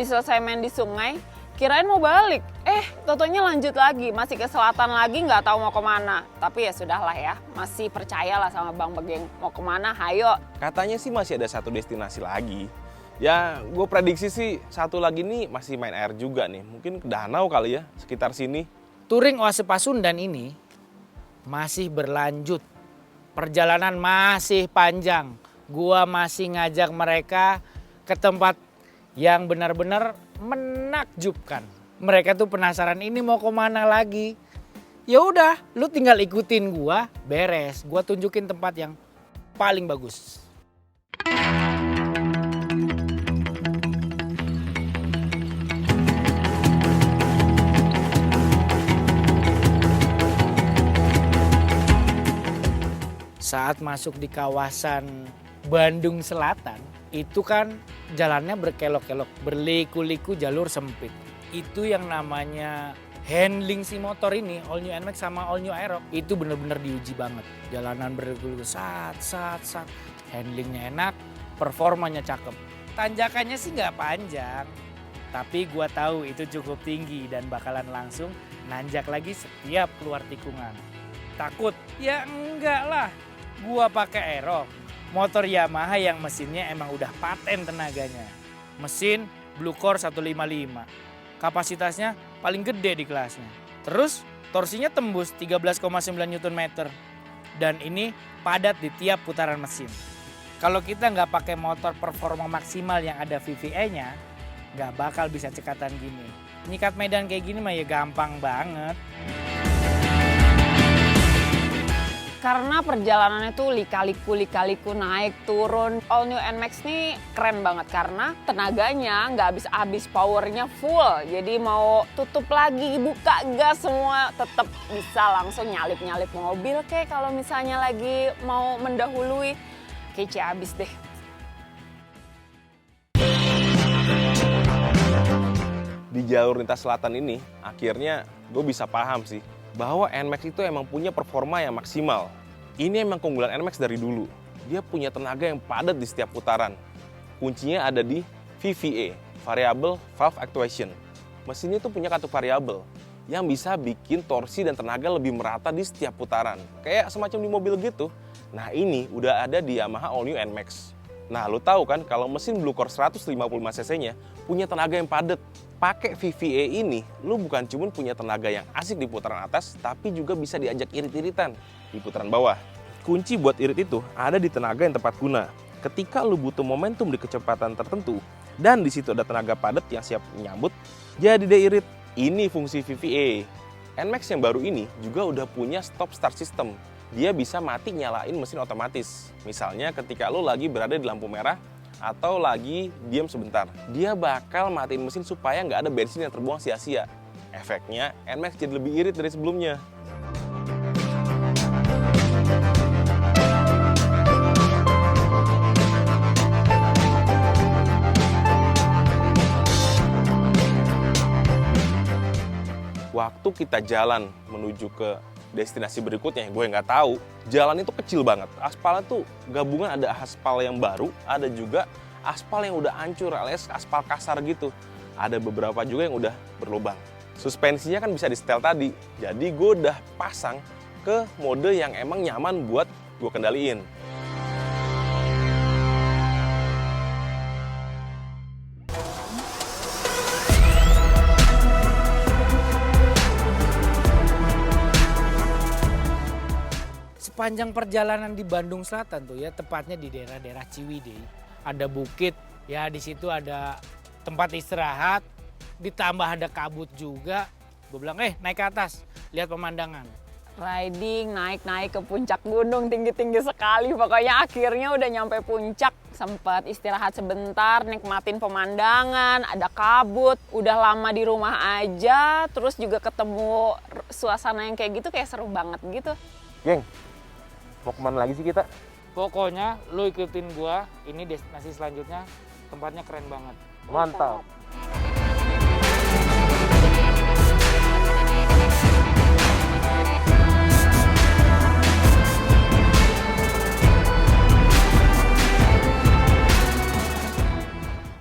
Habis selesai main di sungai, kirain mau balik. Totonya lanjut lagi, masih ke selatan lagi, nggak tahu mau kemana. Tapi ya sudahlah ya, masih percayalah sama Bang Begeng. Mau kemana, hayo. Katanya sih masih ada satu destinasi lagi. Ya, gue prediksi sih satu lagi nih masih main air juga nih. Mungkin ke danau kali ya, sekitar sini. Touring Oase Pasundan ini masih berlanjut. Perjalanan masih panjang. Gua masih ngajak mereka ke tempat yang benar-benar menakjubkan. Mereka tuh penasaran ini mau kemana lagi. Ya udah, lu tinggal ikutin gua, beres. Gua tunjukin tempat yang paling bagus. Saat masuk di kawasan Bandung Selatan, itu kan jalannya berkelok-kelok, berliku-liku, jalur sempit. Itu yang namanya handling si motor ini, All New NMAX sama All New Aerox, itu bener-bener diuji banget. Jalanan berliku-liku, sat. Handlingnya enak, performanya cakep. Tanjakannya sih nggak panjang, tapi gua tahu itu cukup tinggi dan bakalan langsung nanjak lagi setiap keluar tikungan. Takut? Ya enggak lah. Gua pakai Aerox, motor Yamaha yang mesinnya emang udah paten tenaganya. Mesin Blue Core 155, kapasitasnya paling gede di kelasnya. Terus torsinya tembus 13,9 Nm dan ini padat di tiap putaran mesin. Kalau kita nggak pakai motor performa maksimal yang ada VVA-nya, nggak bakal bisa cekatan gini. Nyikat medan kayak gini mah ya gampang banget. Karena perjalanannya tuh lika-liku naik turun. All New NMAX nih keren banget karena tenaganya nggak habis-habis, powernya full. Jadi mau tutup lagi, buka gas semua tetap bisa langsung nyalip-nyalip mobil kayak kalau misalnya lagi mau mendahului. Kece abis deh. Di jalur lintas selatan ini, akhirnya gue bisa paham sih bahwa NMAX itu emang punya performa yang maksimal. Ini emang keunggulan NMAX dari dulu. Dia punya tenaga yang padat di setiap putaran. Kuncinya ada di VVA, Variable Valve Actuation. Mesinnya itu punya katup variabel yang bisa bikin torsi dan tenaga lebih merata di setiap putaran. Kayak semacam di mobil gitu. Nah ini udah ada di Yamaha All New NMAX. Nah lu tahu kan kalau mesin Blue Core 155 cc-nya punya tenaga yang padat. Pakai VVA ini, lu bukan cuma punya tenaga yang asik di putaran atas, tapi juga bisa diajak irit-iritan di putaran bawah. Kunci buat irit itu ada di tenaga yang tepat guna. Ketika lu butuh momentum di kecepatan tertentu, dan di situ ada tenaga padat yang siap menyambut, jadi deh irit. Ini fungsi VVA. NMAX yang baru ini juga udah punya stop start system. Dia bisa mati nyalain mesin otomatis. Misalnya ketika lu lagi berada di lampu merah, atau lagi diam sebentar, dia bakal matiin mesin supaya nggak ada bensin yang terbuang sia-sia. Efeknya, NMAX jadi lebih irit dari sebelumnya. Waktu kita jalan menuju ke destinasi berikutnya, gue nggak tahu. Jalan itu kecil banget. Aspalnya tuh gabungan, ada aspal yang baru, ada juga aspal yang udah hancur alias aspal kasar gitu. Ada beberapa juga yang udah berlubang. Suspensinya kan bisa di setel tadi. Jadi gue udah pasang ke mode yang emang nyaman buat gue kendaliin. Sepanjang perjalanan di Bandung Selatan tuh ya, tepatnya di daerah-daerah Ciwidey, ada bukit, ya di situ ada tempat istirahat, ditambah ada kabut juga. Gue bilang, naik ke atas, lihat pemandangan. Riding, naik ke puncak gunung, tinggi-tinggi sekali. Pokoknya akhirnya udah nyampe puncak. Sempat istirahat sebentar, nikmatin pemandangan, ada kabut. Udah lama di rumah aja, terus juga ketemu suasana yang kayak gitu, kayak seru banget gitu. Geng, mau kemana lagi sih kita? Pokoknya lu ikutin gua, ini destinasi selanjutnya, tempatnya keren banget. Mantap.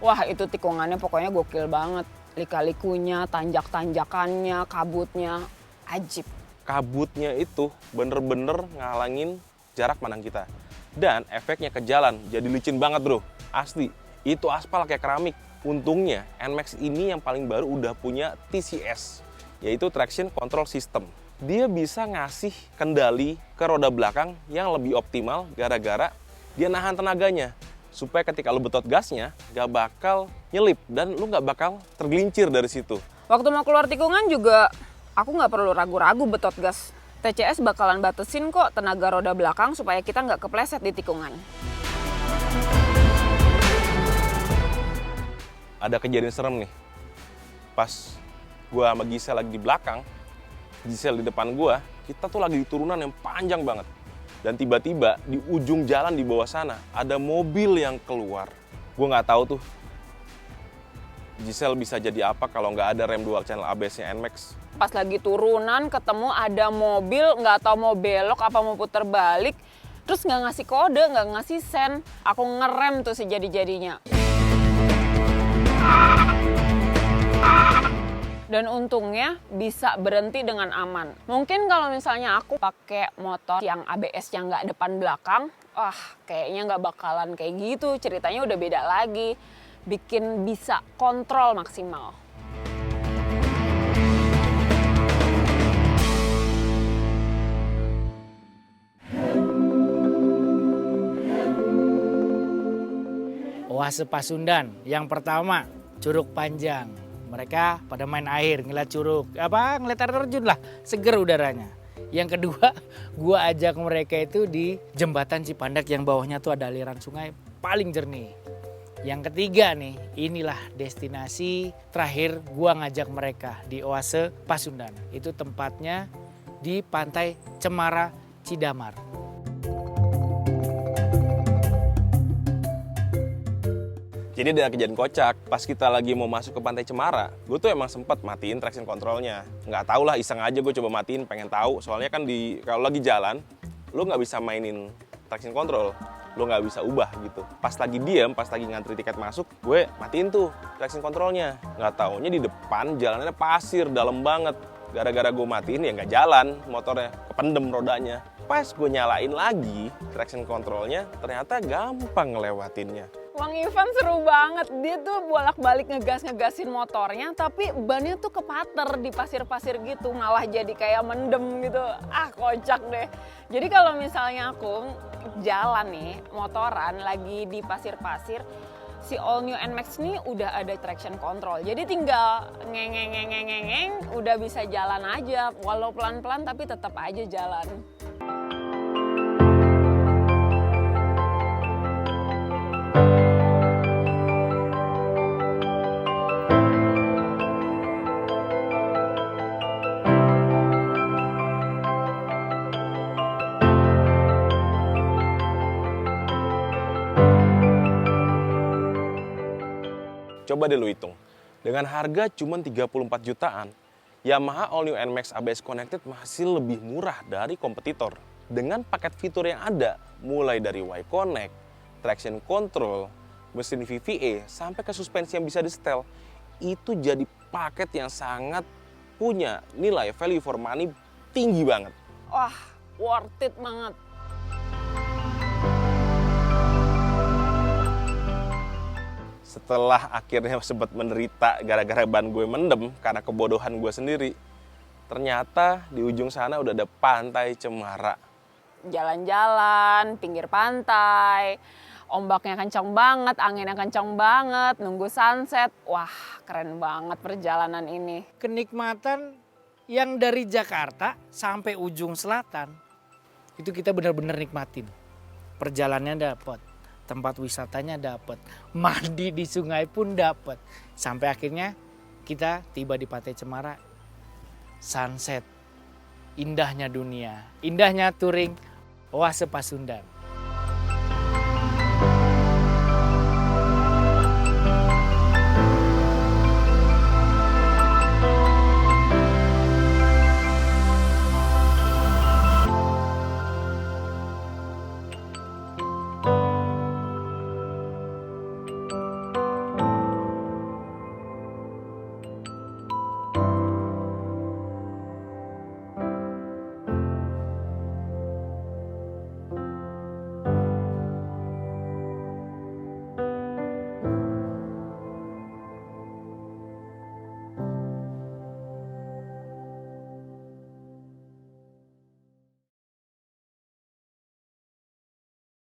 Wah, Wah itu tikungannya pokoknya gokil banget. Lika-likunya, tanjak-tanjakannya, kabutnya, ajib. Kabutnya itu bener-bener ngalangin jarak pandang kita. Dan efeknya ke jalan jadi licin banget bro, asli. Itu aspal kayak keramik. Untungnya NMAX ini yang paling baru udah punya TCS, yaitu Traction Control System. Dia bisa ngasih kendali ke roda belakang yang lebih optimal gara-gara dia nahan tenaganya. Supaya ketika lu betot gasnya gak bakal nyelip dan lu gak bakal tergelincir dari situ. Waktu mau keluar tikungan juga aku nggak perlu ragu-ragu betot gas. TCS bakalan batasin kok tenaga roda belakang supaya kita nggak kepleset di tikungan. Ada kejadian serem nih. Pas gua sama Gisel lagi di belakang, Gisel di depan gua, kita tuh lagi di turunan yang panjang banget. Dan tiba-tiba di ujung jalan di bawah sana ada mobil yang keluar. Gua nggak tahu tuh Gisel bisa jadi apa kalau nggak ada rem dual channel ABS-nya NMAX. Pas lagi turunan ketemu ada mobil, nggak tahu mau belok apa mau puter balik, terus nggak ngasih kode, nggak ngasih sen. Aku ngerem tuh sejadi-jadinya. Dan untungnya bisa berhenti dengan aman. Mungkin kalau misalnya aku pakai motor yang ABS-nya nggak depan belakang, wah kayaknya nggak bakalan kayak gitu. Ceritanya udah beda lagi. Bikin bisa kontrol maksimal. Oase Pasundan. Yang pertama, Curug Panjang. Mereka pada main air, ngeliat curug, ngeliat air terjun lah, seger udaranya. Yang kedua, gua ajak mereka itu di jembatan Cipandak yang bawahnya tuh ada aliran sungai paling jernih. Yang ketiga nih, inilah destinasi terakhir gua ngajak mereka di Oase Pasundan. Itu tempatnya di Pantai Cemara, Cidamar. Jadi ada kejadian kocak, pas kita lagi mau masuk ke Pantai Cemara, gue tuh emang sempet matiin traction controlnya. Nggak tahu lah, iseng aja gue coba matiin, pengen tahu. Soalnya kan kalau lagi jalan, lu nggak bisa mainin traction control, lu nggak bisa ubah gitu. Pas lagi diem, pas lagi ngantri tiket masuk, gue matiin tuh traction controlnya. Nggak taunya di depan jalannya pasir, dalam banget. Gara-gara gue matiin ya nggak jalan motornya, kependem rodanya. Pas gue nyalain lagi traction controlnya, ternyata gampang ngelewatinnya. Bang Ivan seru banget, dia tuh bolak-balik ngegasin motornya tapi bannya tuh kepater di pasir-pasir gitu, malah jadi kayak mendem gitu. Ah kocak deh. Jadi kalau misalnya aku jalan nih motoran lagi di pasir-pasir, si all new NMAX ini udah ada traction control. Jadi tinggal ngeng udah bisa jalan aja, walau pelan-pelan tapi tetap aja jalan. Coba deh lu hitung, dengan harga cuma 34 jutaan, Yamaha All New NMAX ABS Connected masih lebih murah dari kompetitor. Dengan paket fitur yang ada, mulai dari Y-Connect, traction control, mesin VVA, sampai ke suspensi yang bisa di-setel, itu jadi paket yang sangat punya nilai value for money tinggi banget. Wah, worth it banget. Setelah akhirnya sempat menderita gara-gara ban gue mendem karena kebodohan gue sendiri, ternyata di ujung sana udah ada Pantai Cemara. Jalan-jalan, pinggir pantai, ombaknya kencang banget, anginnya kencang banget, nunggu sunset. Wah, keren banget perjalanan ini. Kenikmatan yang dari Jakarta sampai ujung selatan, itu kita benar-benar nikmatin. Perjalanannya dapat. Tempat wisatanya dapat, mandi di sungai pun dapat. Sampai akhirnya kita tiba di Pantai Cemara, sunset, indahnya dunia, indahnya touring Oase Pasundan.